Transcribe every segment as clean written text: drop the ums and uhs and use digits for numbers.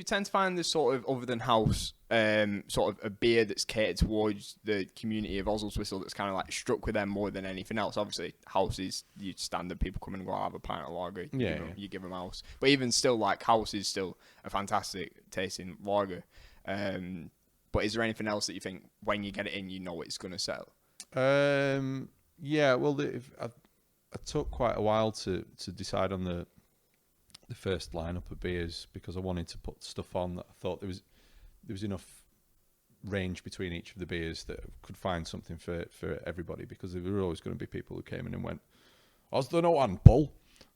tend to find this sort of, other than House, sort of a beer that's catered towards the community of Oswaldtwistle that's kind of like struck with them more than anything else? Obviously, House is your standard. People come in and go, have a pint of lager. You give them House. But even still, like, House is still a fantastic tasting lager. But is there anything else that you think when you get it in, you know it's going to sell? Yeah, well, I took quite a while to decide on the first lineup of beers because I wanted to put stuff on that I thought there was enough range between each of the beers that could find something for everybody, because there were always going to be people who came in and went, has there no Ample?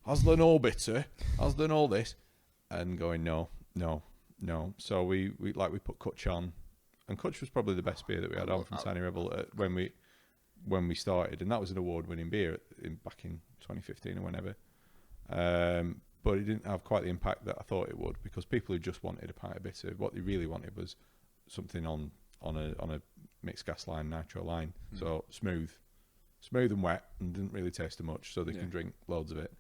Has there no bitter? Has there no this? And going, no. So we put Kutch on, and Kutch was probably the best beer that we had on from Tiny Rebel when we started, and that was an award-winning beer back in 2015 or whenever. But it didn't have quite the impact that I thought it would, because people who just wanted a pint of bitter, what they really wanted was something on a mixed gas line, nitro line. So smooth and wet, and didn't really taste too much, so they can drink loads of it.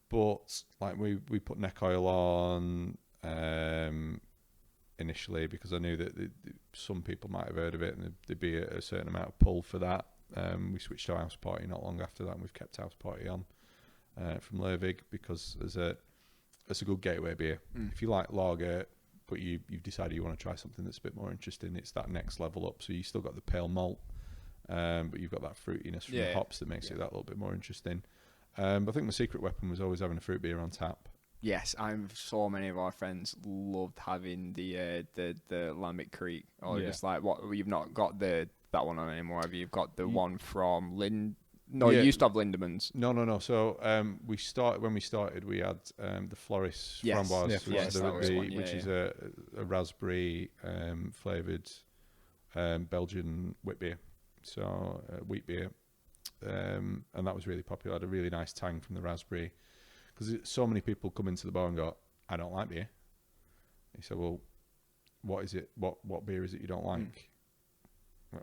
But like we put neck oil on initially because I knew that some people might have heard of it and there'd be a certain amount of pull for that. We switched to House Party not long after that, and we've kept House Party on from Lervig because it's a good gateway beer. If you like lager, but you've decided you want to try something that's a bit more interesting, it's that next level up. So you still got the pale malt, but you've got that fruitiness from the hops that makes it that little bit more interesting. But I think my secret weapon was always having a fruit beer on tap. Yes, so many of our friends loved having the Lambic Creek, or just like what you've not got that one on anymore, have you? You've got the one from you used to have Lindemans. No. So when we started, we had the Floris Framboise, which is a raspberry flavoured Belgian wheat beer. So wheat beer, and that was really popular. Had a really nice tang from the raspberry. Because so many people come into the bar and go, I don't like beer. He said, well, what is it? What beer is it you don't like?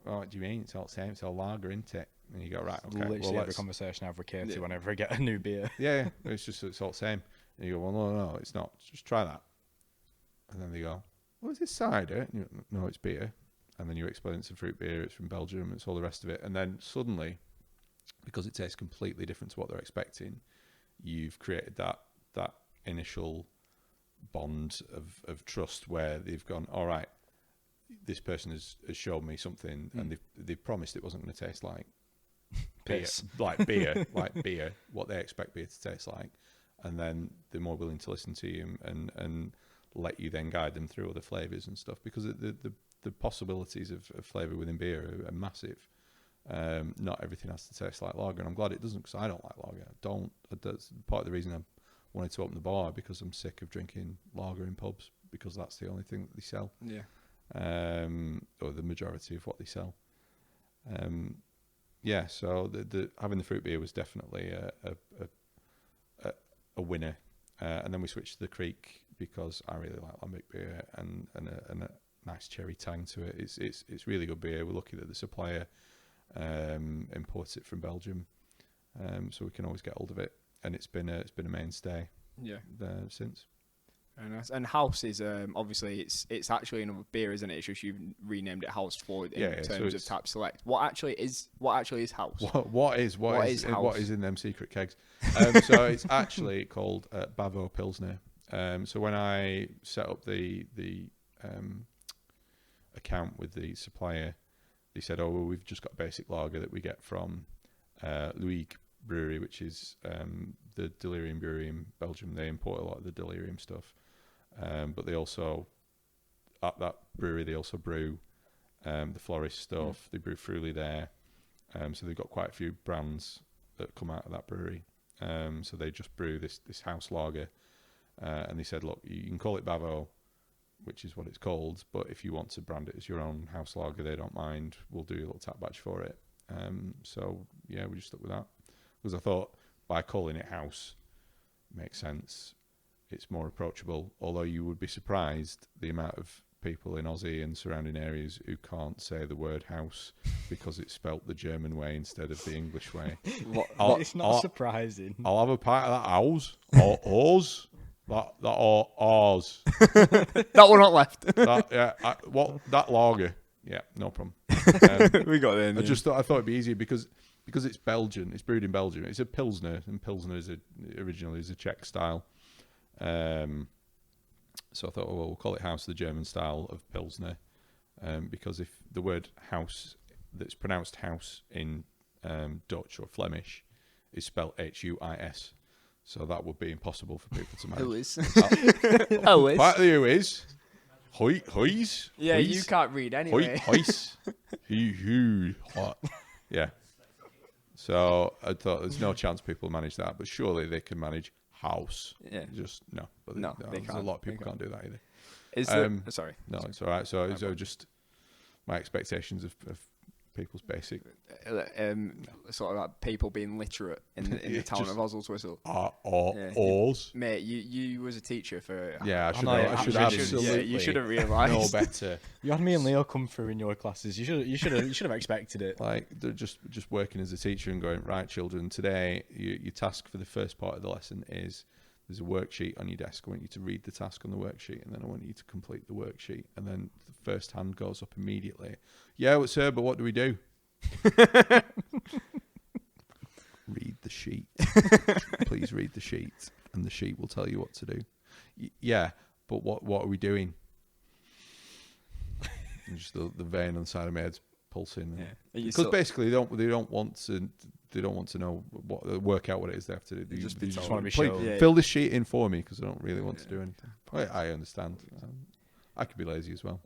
Oh, what do you mean? It's all the same. It's all lager, isn't it? And you go, right, okay. Literally every conversation I have with Katie whenever I get a new beer. Yeah, it's all the same. And you go, well, no, it's not. Just try that. And then they go, well, is this cider? And you go, no, it's beer. And then you explain it's a fruit beer, it's from Belgium, it's all the rest of it. And then suddenly, because it tastes completely different to what they're expecting, you've created that initial bond of trust where they've gone, all right, this person has shown me something, and they've promised it wasn't going to taste like beer, like beer, what they expect beer to taste like, and then they're more willing to listen to you and let you then guide them through other flavours and stuff, because the possibilities of flavour within beer are massive. Not everything has to taste like lager, and I'm glad it doesn't, because I don't like lager. That's part of the reason I wanted to open the bar, because I'm sick of drinking lager in pubs, because that's the only thing that they sell. Or the majority of what they sell. So the having the fruit beer was definitely a winner, and then we switched to the Creek because I really like lambic beer and a nice cherry tang to it. It's really good beer. We're lucky that the supplier imports it from Belgium, so we can always get hold of it, and it's been a mainstay there since. Very nice. And House is obviously it's actually another beer, isn't it? It's just you've renamed it House for in terms of tap select. What actually is House? What is in them secret kegs? So it's actually called Haus Pilsner. So when I set up the account with the supplier, they said, oh, well, we've just got a basic lager that we get from Louis Brewery, which is the Delirium Brewery in Belgium. They import a lot of the Delirium stuff. But they also, at that brewery, they also brew the Floris stuff. They brew Fruly there. So they've got quite a few brands that come out of that brewery. So they just brew this house lager. And they said, look, you can call it Bavo, which is what it's called, but if you want to brand it as your own house lager, they don't mind. We'll do a little tap batch for it. So yeah, we just stuck with that, because I thought by calling it House makes sense. It's more approachable, although you would be surprised the amount of people in Aussie and surrounding areas who can't say the word house because it's spelt the German way instead of the English way. It's not surprising. I'll have a pint of that house or Oz. That ours. That one not left. That lager. Yeah, no problem. We got there. I thought it'd be easier because it's Belgian. It's brewed in Belgium. It's a Pilsner, and Pilsner originally is a Czech style. So I thought, well, we'll call it Haus, the German style of Pilsner, because if the word house that's pronounced house in Dutch or Flemish is spelled Huis, so that would be impossible for people to manage. Who is? Who is? Part of the who is. Huis. Yeah, you can't read anyway. Huis. Yeah. So I thought there's no chance people manage that, but surely they can manage house. Yeah. Just no. But No, they can't. A lot of people can't do that either. Sorry. No, it's all right. So just my expectations of people's basic sort of like people being literate in the town of Oswestwhistle. Oars. Mate, you was a teacher for. Yeah, I should absolutely. You should have realised. know better. You had me and Leo come through in your classes. You should have expected it. Like they're just working as a teacher and going, right, children, today your task for the first part of the lesson is there's a worksheet on your desk. I want you to read the task on the worksheet, and then I want you to complete the worksheet. And then the first hand goes up immediately. Yeah, sir, but what do we do? Read the sheet. Please read the sheet, and the sheet will tell you what to do. Yeah, but what are we doing? And just the vein on the side of my head's pulsing. Yeah. Because basically they don't want to know work out what it is they have to do. They just want to be please, shown. fill this sheet in for me because I don't really want to do anything. I understand. I could be lazy as well.